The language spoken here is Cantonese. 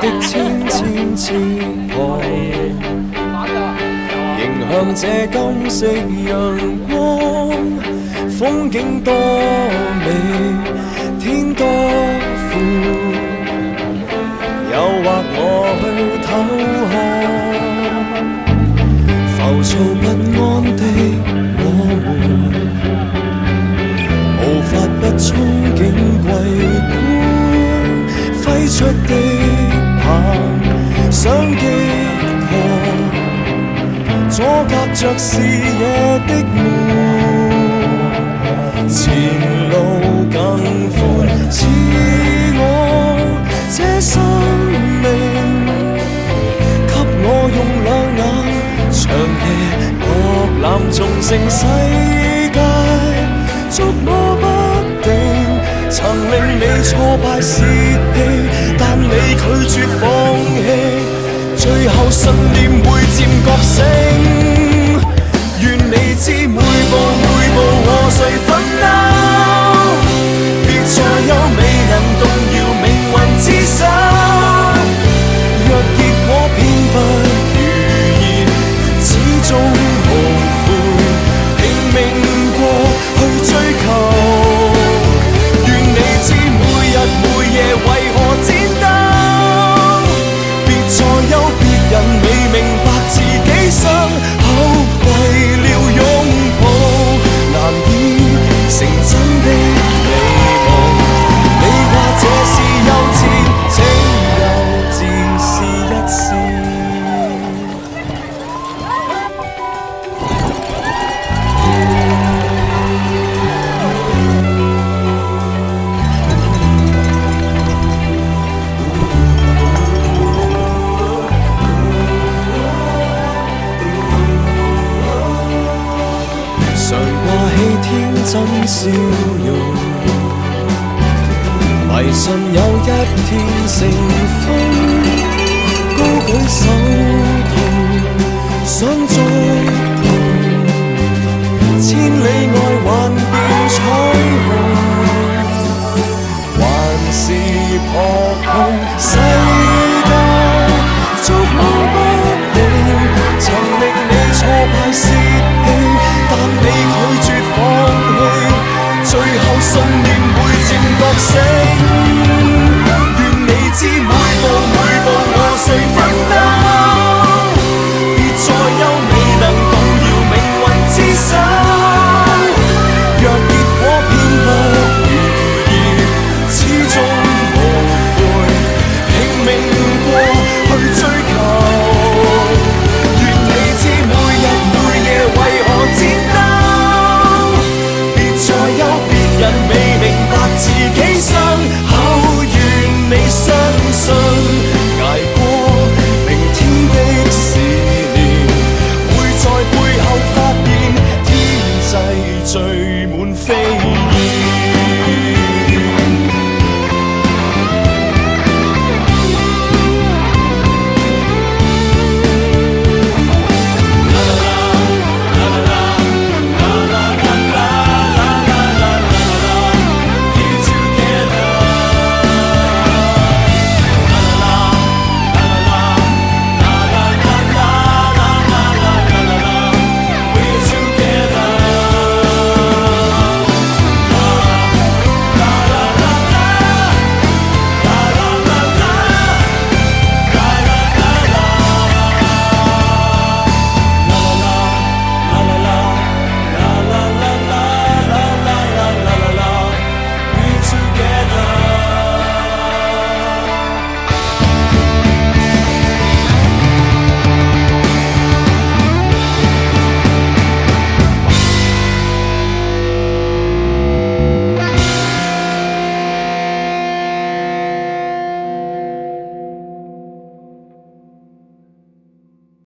的千千翅膀，迎向這金色陽光，風景多美，天多闊，誘惑我去偷看，浮躁不安的我們，無法不憧憬桂冠揮出的棒，想擊破阻隔着視野的門，前路更寬，似我這生命，給我用兩眼長夜博覽縱盛世界，捉摸不定，曾令你挫敗泄氣，但你拒絕放棄，最後信念會漸覺醒。願你知每步每步和誰奮鬥，別再有未能動搖命運之手。若結果偏不如意，始終無悔，拼命過去追求。願你知每日每夜為何戰鬥，別再有別人未明白自己傷口，為了擁抱難以成真的美夢。你話這是幼稚，請幼稚試一試。常掛起天真笑容，迷信有一天成風，高舉手同想觸碰，千里外幻變彩虹，還是破空世界捉摸不定，曾令你挫敗泄氣，但你拒絕放棄，最後信念會漸覺醒。願你知每步每步和誰奮鬥，別再有未能動搖命運之手。若結果偏不如意，始終無悔，拼命過去追求。願你知每日每夜為何戰鬥，別再有別人未明白自己傷口。願你相信，捱過明天的試煉，會在背後發現天際聚滿飛。